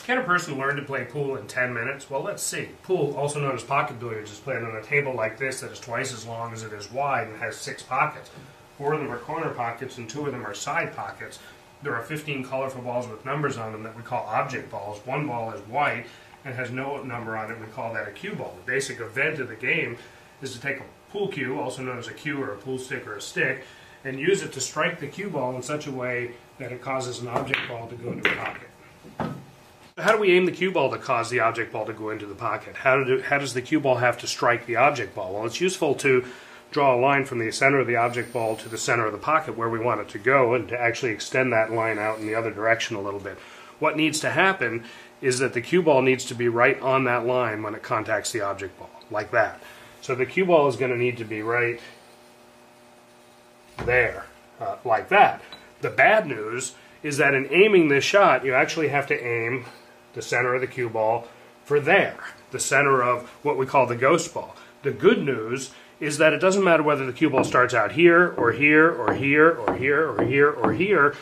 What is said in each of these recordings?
Can a person learn to play pool in 10 minutes? Well, let's see. Pool, also known as pocket billiards, is played on a table like this that is twice as long as it is wide and has 6 pockets. 4 of them are corner pockets and 2 of them are side pockets. There are 15 colorful balls with numbers on them that we call object balls. One ball is white and has no number on it. We call that a cue ball. The basic event of the game is to take a pool cue, also known as a cue or a pool stick or a stick, and use it to strike the cue ball in such a way that it causes an object ball to go into a pocket. How do we aim the cue ball to cause the object ball to go into the pocket? How does the cue ball have to strike the object ball? Well, it's useful to draw a line from the center of the object ball to the center of the pocket where we want it to go, and to actually extend that line out in the other direction a little bit. What needs to happen is that the cue ball needs to be right on that line when it contacts the object ball, like that. So the cue ball is going to need to be right there, like that. The bad news is that in aiming this shot, you actually have to aim the center of the cue ball for there, the center of what we call the ghost ball. The good news is that it doesn't matter whether the cue ball starts out here, or here, or here, or here, or here, or here.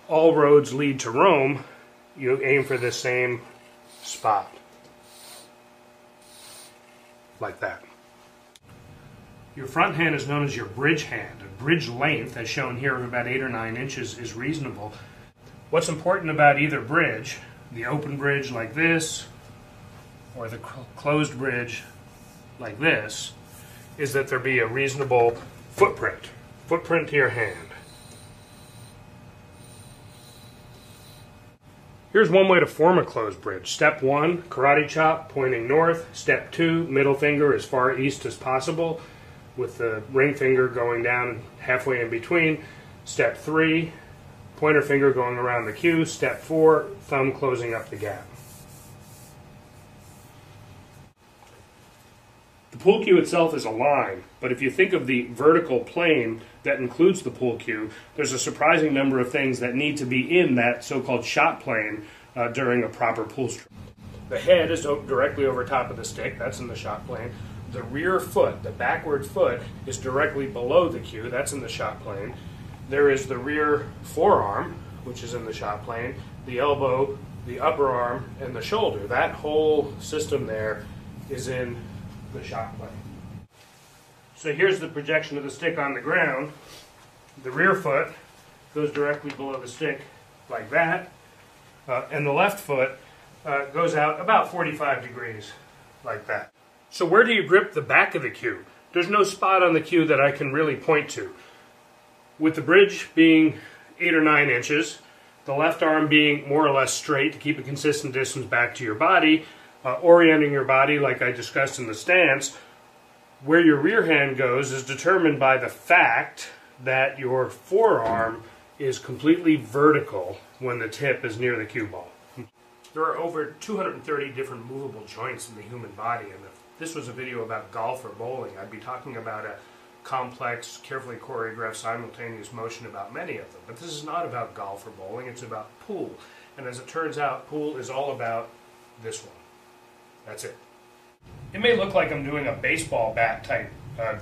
All roads lead to Rome. You aim for the same spot, like that. Your front hand is known as your bridge hand. A bridge length, as shown here, of about 8 or 9 inches is reasonable. What's important about either bridge, the open bridge like this, or the closed bridge like this, is that there be a reasonable footprint to your hand. Here's one way to form a closed bridge. Step 1, karate chop, pointing north. Step 2, middle finger as far east as possible, with the ring finger going down halfway in between. Step 3, pointer finger going around the cue. Step 4, thumb closing up the gap. The pool cue itself is a line, but if you think of the vertical plane that includes the pool cue, there's a surprising number of things that need to be in that so-called shot plane during a proper pool stroke. The head is directly over top of the stick, that's in the shot plane. The rear foot, the backward foot, is directly below the cue, that's in the shot plane. There is the rear forearm, which is in the shot plane, the elbow, the upper arm, and the shoulder. That whole system there is in the shot plane. So here's the projection of the stick on the ground. The rear foot goes directly below the stick like that, and the left foot goes out about 45 degrees like that. So where do you grip the back of the cue? There's no spot on the cue that I can really point to. With the bridge being 8 or 9 inches, the left arm being more or less straight to keep a consistent distance back to your body, orienting your body like I discussed in the stance, where your rear hand goes is determined by the fact that your forearm is completely vertical when the tip is near the cue ball. There are over 230 different movable joints in the human body, and if this was a video about golf or bowling, I'd be talking about a complex, carefully choreographed, simultaneous motion about many of them. But this is not about golf or bowling, it's about pool. And as it turns out, pool is all about this one. That's it. It may look like I'm doing a baseball bat type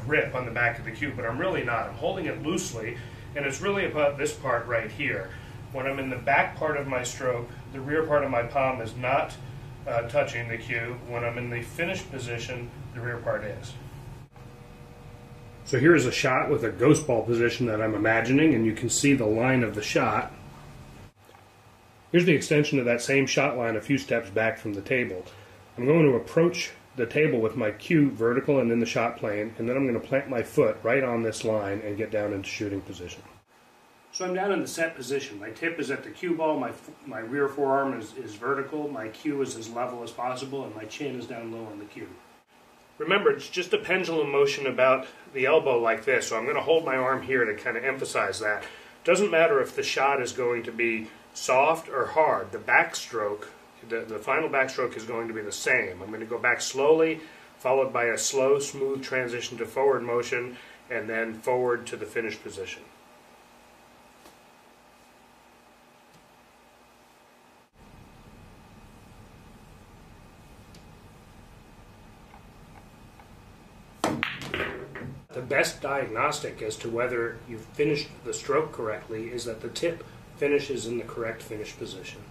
grip on the back of the cue, but I'm really not. I'm holding it loosely, and it's really about this part right here. When I'm in the back part of my stroke, the rear part of my palm is not touching the cue. When I'm in the finished position, the rear part is. So here's a shot with a ghost ball position that I'm imagining, and you can see the line of the shot. Here's the extension of that same shot line a few steps back from the table. I'm going to approach the table with my cue vertical and in the shot plane, and then I'm going to plant my foot right on this line and get down into shooting position. So I'm down in the set position. My tip is at the cue ball, my rear forearm is vertical, my cue is as level as possible, and my chin is down low on the cue. Remember, it's just a pendulum motion about the elbow like this, so I'm going to hold my arm here to kind of emphasize that. Doesn't matter if the shot is going to be soft or hard. The backstroke, the final backstroke is going to be the same. I'm going to go back slowly, followed by a slow, smooth transition to forward motion, and then forward to the finished position. The best diagnostic as to whether you've finished the stroke correctly is that the tip finishes in the correct finish position.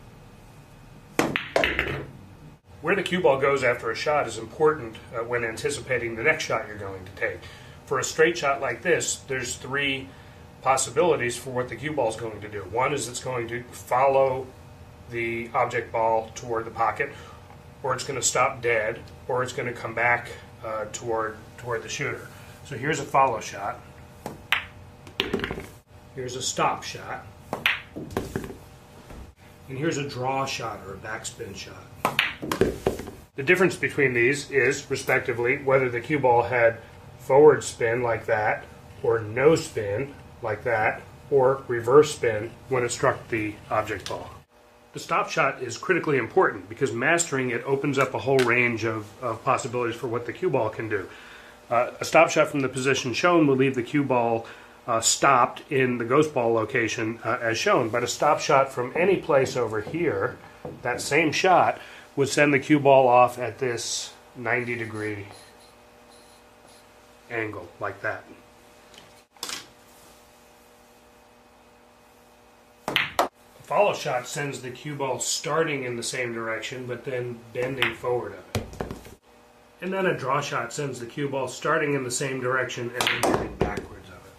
Where the cue ball goes after a shot is important when anticipating the next shot you're going to take. For a straight shot like this, there's three possibilities for what the cue ball is going to do. One is it's going to follow the object ball toward the pocket, or it's going to stop dead, or it's going to come back toward the shooter. So here's a follow shot. Here's a stop shot. And here's a draw shot or a backspin shot. The difference between these is, respectively, whether the cue ball had forward spin like that, or no spin like that, or reverse spin when it struck the object ball. The stop shot is critically important because mastering it opens up a whole range of possibilities for what the cue ball can do. A stop shot from the position shown will leave the cue ball stopped in the ghost ball location as shown, but a stop shot from any place over here, that same shot, would send the cue ball off at this 90-degree angle, like that. A follow shot sends the cue ball starting in the same direction, but then bending forward of it. And then a draw shot sends the cue ball starting in the same direction and then bending backwards of it.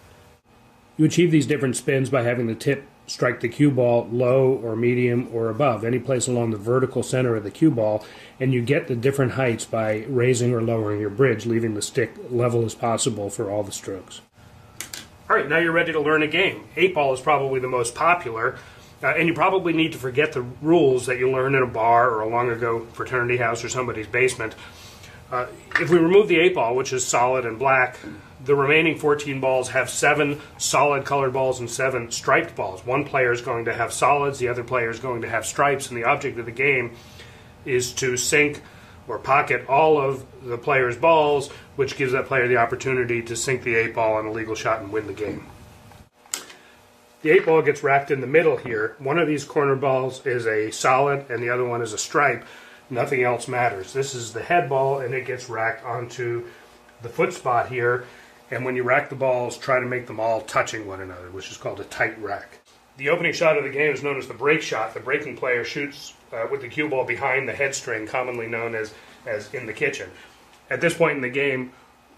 You achieve these different spins by having the tip strike the cue ball low or medium or above, any place along the vertical center of the cue ball, and you get the different heights by raising or lowering your bridge, leaving the stick level as possible for all the strokes. All right, now you're ready to learn a game. 8-ball is probably the most popular, and you probably need to forget the rules that you learned in a bar or a long ago fraternity house or somebody's basement. If we remove the 8-ball, which is solid and black, the remaining 14 balls have 7 solid colored balls and 7 striped balls. One player is going to have solids, the other player is going to have stripes, and the object of the game is to sink or pocket all of the player's balls, which gives that player the opportunity to sink the 8-ball on a legal shot and win the game. The 8-ball gets racked in the middle here. One of these corner balls is a solid and the other one is a stripe. Nothing else matters. This is the head ball, and it gets racked onto the foot spot here. And when you rack the balls, try to make them all touching one another, which is called a tight rack. The opening shot of the game is known as the break shot. The breaking player shoots with the cue ball behind the head string, commonly known as in the kitchen. At this point in the game,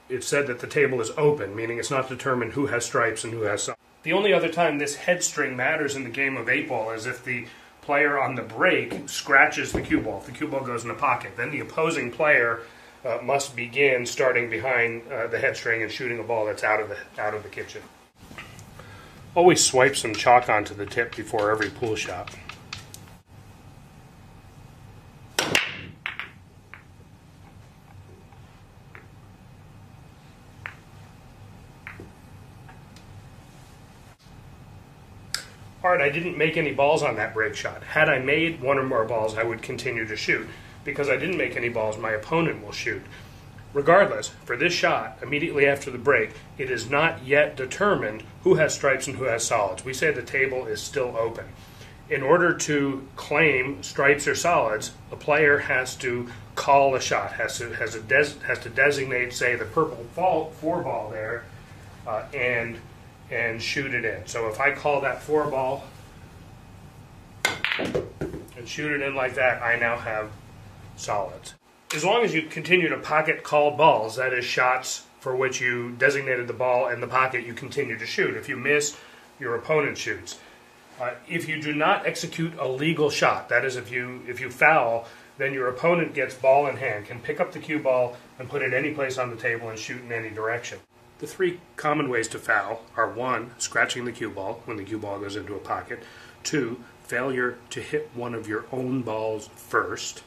it's said that the table is open, meaning it's not determined who has stripes and who has some. The only other time this head string matters in the game of 8-ball is if the player on the break scratches the cue ball. If the cue ball goes in the pocket, then the opposing player must begin starting behind the head string and shooting a ball that's out of the kitchen. Always swipe some chalk onto the tip before every pool shot. All right, I didn't make any balls on that break shot. Had I made one or more balls, I would continue to shoot. Because I didn't make any balls, my opponent will shoot. Regardless, for this shot, immediately after the break, it is not yet determined who has stripes and who has solids. We say the table is still open. In order to claim stripes or solids, a player has to call a shot, has to designate, say, the purple 4-ball there, and shoot it in. So if I call that 4-ball and shoot it in like that, I now have solids. As long as you continue to pocket called balls, that is shots for which you designated the ball and the pocket, you continue to shoot. If you miss, your opponent shoots. If you do not execute a legal shot, that is if you foul, then your opponent gets ball in hand, can pick up the cue ball and put it any place on the table and shoot in any direction. The 3 common ways to foul are 1, scratching the cue ball when the cue ball goes into a pocket, 2, failure to hit one of your own balls first,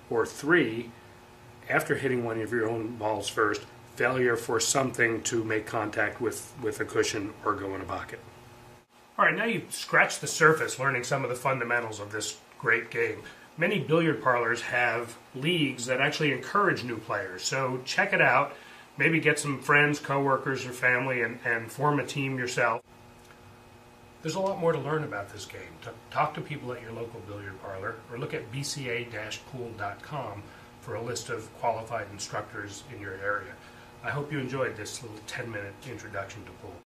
or 3, after hitting one of your own balls first, failure for something to make contact with a cushion or go in a pocket. All right, now you've scratched the surface learning some of the fundamentals of this great game. Many billiard parlors have leagues that actually encourage new players, so check it out. Maybe get some friends, coworkers, or family and form a team yourself. There's a lot more to learn about this game. Talk to people at your local billiard parlor or look at bca-pool.com for a list of qualified instructors in your area. I hope you enjoyed this little 10-minute introduction to pool.